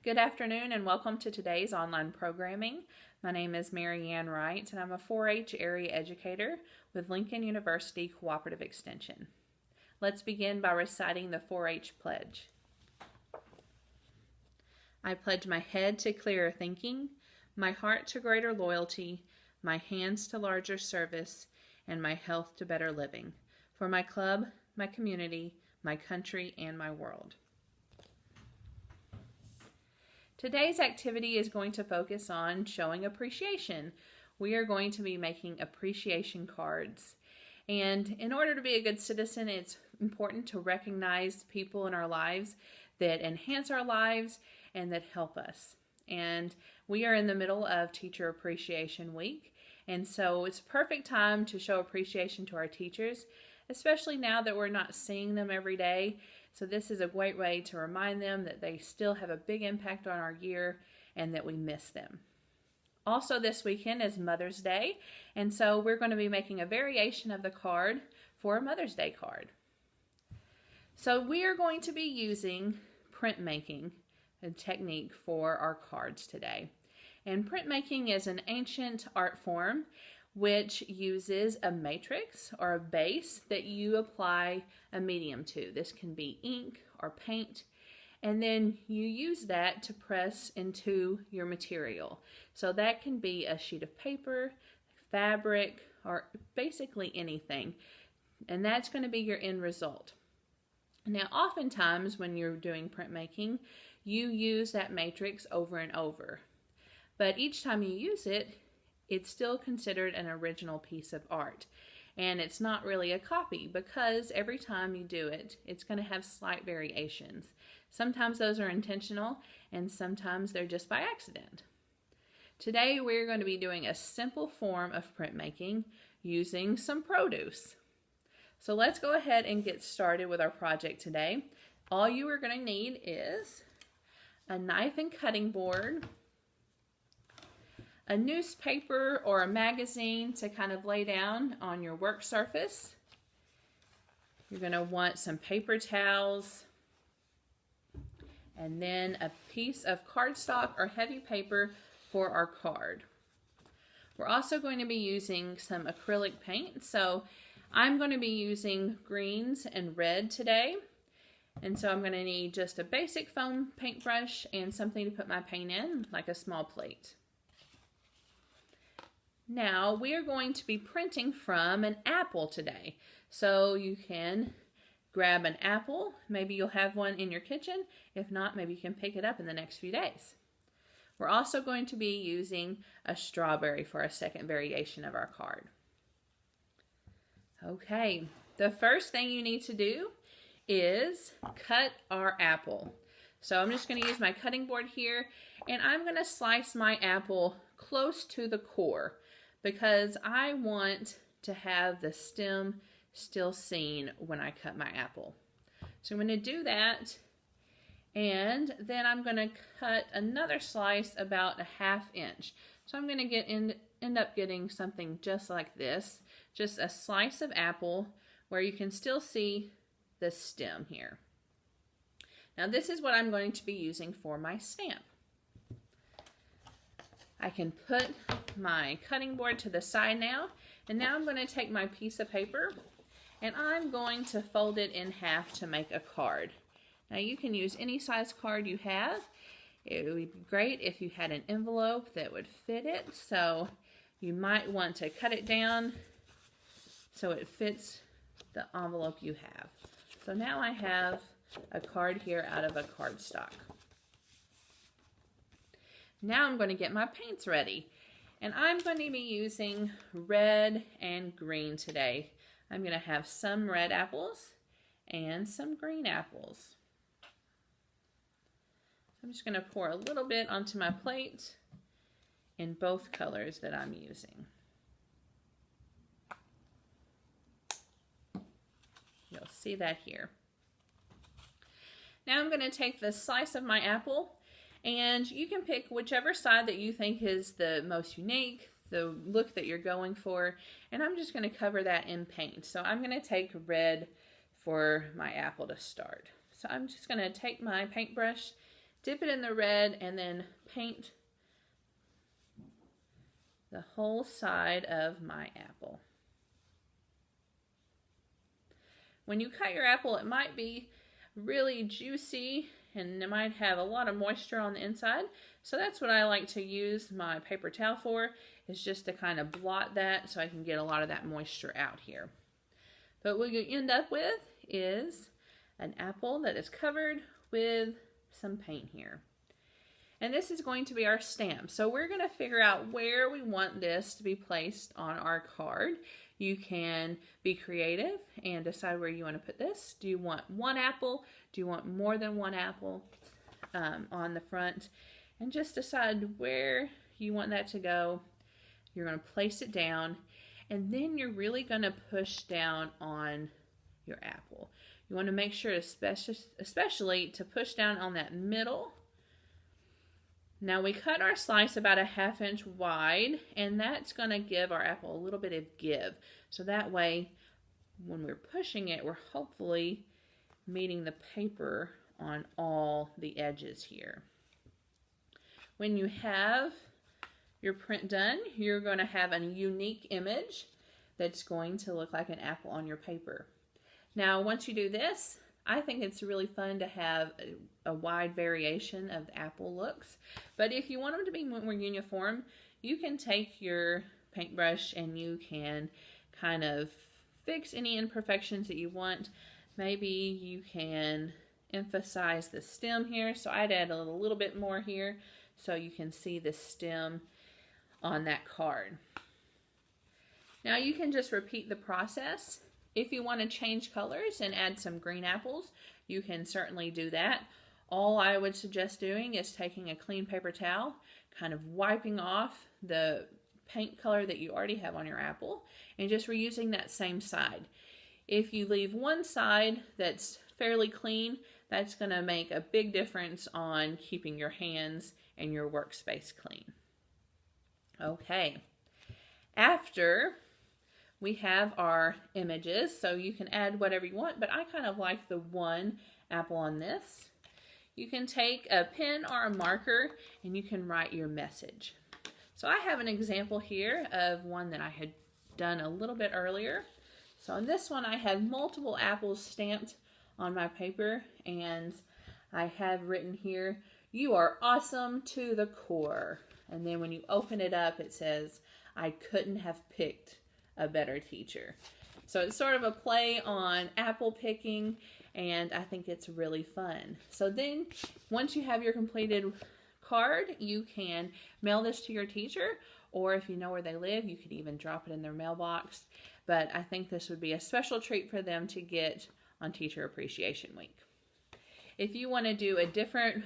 Good afternoon and welcome to today's online programming. My name is Mary Ann Wright and I'm a 4-H area educator with Lincoln University Cooperative Extension. Let's begin by reciting the 4-H pledge. I pledge my head to clearer thinking, my heart to greater loyalty, my hands to larger service, and my health to better living, for my club, my community, my country, and my world. Today's activity is going to focus on showing appreciation. We are going to be making appreciation cards. And in order to be a good citizen, it's important to recognize people in our lives that enhance our lives and that help us. And we are in the middle of Teacher Appreciation Week. And so it's a perfect time to show appreciation to our teachers, especially now that we're not seeing them every day. So this is a great way to remind them that they still have a big impact on our year and that we miss them. Also this weekend is Mother's Day, and so we're going to be making a variation of the card for a Mother's Day card. So we are going to be using printmaking, a technique for our cards today. And printmaking is an ancient art form which uses a matrix or a base that you apply a medium to. This can be ink or paint, and then you use that to press into your material. So that can be a sheet of paper, fabric, or basically anything, and that's going to be your end result. Now, oftentimes when you're doing printmaking, you use that matrix over and over, but each time you use it, it's still considered an original piece of art. And it's not really a copy because every time you do it, it's going to have slight variations. Sometimes those are intentional and sometimes they're just by accident. Today we're going to be doing a simple form of printmaking using some produce. So let's go ahead and get started with our project today. All you are going to need is a knife and cutting board, a newspaper or a magazine to kind of lay down on your work surface. You're going to want some paper towels, and then a piece of cardstock or heavy paper for our card. We're also going to be using some acrylic paint, so I'm going to be using greens and red today. And so I'm going to need just a basic foam paintbrush and something to put my paint in, like a small plate. Now we are going to be printing from an apple today. So you can grab an apple. Maybe you'll have one in your kitchen. If not, maybe you can pick it up in the next few days. We're also going to be using a strawberry for a second variation of our card. Okay, the first thing you need to do is cut our apple. So I'm just going to use my cutting board here, and I'm going to slice my apple close to the core, because I want to have the stem still seen when I cut my apple. So I'm going to do that, and then I'm going to cut another slice about a 1/2 inch. So I'm going to end up getting something just like this, just a slice of apple where you can still see the stem here. Now this is what I'm going to be using for my stamp. I can put my cutting board to the side now, and now I'm going to take my piece of paper and I'm going to fold it in half to make a card. Now you can use any size card you have. It would be great if you had an envelope that would fit it, so you might want to cut it down so it fits the envelope you have. So now I have a card here out of a cardstock. Now I'm going to get my paints ready, and I'm going to be using red and green today. I'm going to have some red apples and some green apples. I'm just going to pour a little bit onto my plate in both colors that I'm using. You'll see that here. Now I'm going to take the slice of my apple, and you can pick whichever side that you think is the most unique, the look that you're going for, and I'm just going to cover that in paint. So I'm going to take red for my apple to start. So I'm just going to take my paintbrush dip it in the red, and then paint the whole side of my apple. When you cut your apple, it might be really juicy and it might have a lot of moisture on the inside. So that's what I like to use my paper towel for, is just to kind of blot that so I can get a lot of that moisture out here. But what you end up with is an apple that is covered with some paint here. And this is going to be our stamp. So we're going to figure out where we want this to be placed on our card. You can be creative and decide where you want to put this. Do you want one apple? Do you want more than one apple on the front? And just decide where you want that to go. You're going to place it down, and then you're really going to push down on your apple. You want to make sure, especially to push down on that middle. Now we cut our slice about a 1/2 inch wide, and that's going to give our apple a little bit of give. So that way, when we're pushing it, we're hopefully meeting the paper on all the edges here. When you have your print done, you're going to have a unique image that's going to look like an apple on your paper. Now, once you do this, I think it's really fun to have a wide variation of apple looks. But if you want them to be more uniform, you can take your paintbrush and you can kind of fix any imperfections that you want. Maybe you can emphasize the stem here. So I'd add a little bit more here so you can see the stem on that card. Now you can just repeat the process. If you want to change colors and add some green apples, you can certainly do that. All I would suggest doing is taking a clean paper towel, kind of wiping off the paint color that you already have on your apple, and just reusing that same side. If you leave one side that's fairly clean, that's going to make a big difference on keeping your hands and your workspace clean. Okay, after we have our images, so you can add whatever you want, but I kind of like the one apple on this. You can take a pen or a marker and you can write your message. So I have an example here of one that I had done a little bit earlier. So on this one, I have multiple apples stamped on my paper, and I have written here, "You are awesome to the core." And then when you open it up, it says, "I couldn't have picked a better teacher." So it's sort of a play on apple picking, and I think it's really fun. So then once you have your completed card, you can mail this to your teacher, or if you know where they live, you could even drop it in their mailbox. But I think this would be a special treat for them to get on Teacher Appreciation Week. If you want to do a different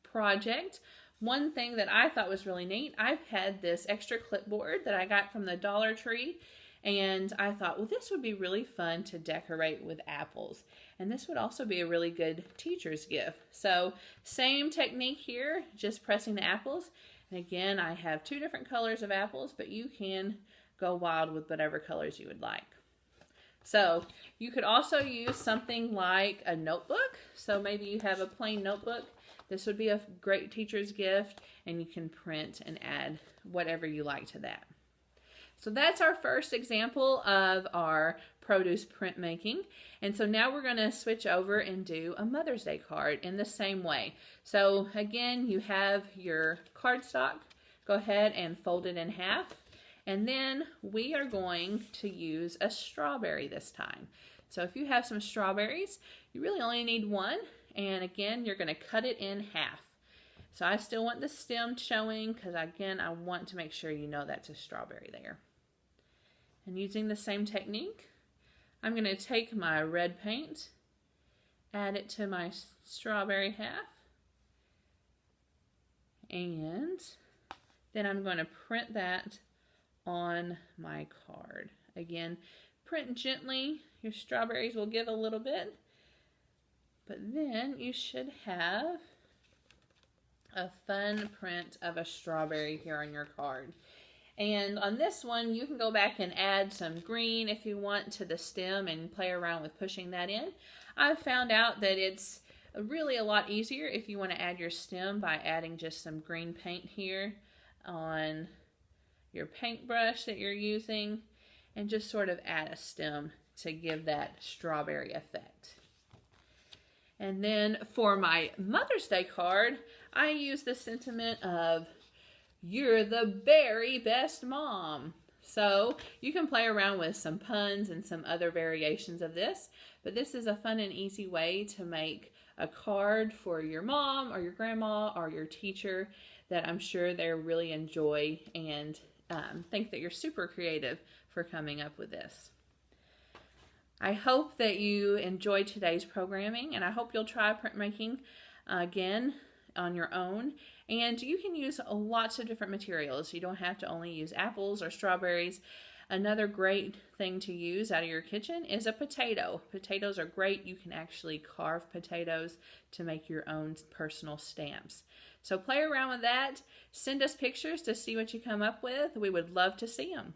project, one thing that I thought was really neat, I've had this extra clipboard that I got from the Dollar Tree, and I thought, well, this would be really fun to decorate with apples. And this would also be a really good teacher's gift. So same technique here, just pressing the apples. And again, I have 2 different colors of apples, but you can go wild with whatever colors you would like. So you could also use something like a notebook. So maybe you have a plain notebook. This would be a great teacher's gift, and you can print and add whatever you like to that. So that's our first example of our produce printmaking. And so now we're going to switch over and do a Mother's Day card in the same way. So again, you have your cardstock. Go ahead and fold it in half. And then we are going to use a strawberry this time. So if you have some strawberries, you really only need one. And again, you're going to cut it in half. So I still want the stem showing because again, I want to make sure you know that's a strawberry there. And using the same technique, I'm going to take my red paint, add it to my strawberry half, and then I'm going to print that on my card. Again, print gently. Your strawberries will give a little bit, but then you should have a fun print of a strawberry here on your card. And on this one, you can go back and add some green if you want to the stem and play around with pushing that in. I've found out that it's Really a lot easier if you want to add your stem by adding just some green paint here on your paintbrush that you're using, and just sort of add a stem to give that strawberry effect. And then for my Mother's Day card, I use the sentiment of, "You're the very best mom." So you can play around with some puns and some other variations of this, but this is a fun and easy way to make a card for your mom or your grandma or your teacher that I'm sure they'll really enjoy and think that you're super creative for coming up with this. I hope that you enjoyed today's programming, and I hope you'll try printmaking again on your own. And you can use lots of different materials. You don't have to only use apples or strawberries. Another great thing to use out of your kitchen is a potato. Potatoes are great. You can actually carve potatoes to make your own personal stamps. So play around with that. Send us pictures to see what you come up with. We would love to see them.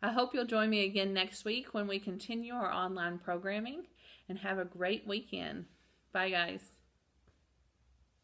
I hope you'll join me again next week when we continue our online programming, and have a great weekend. Bye, guys.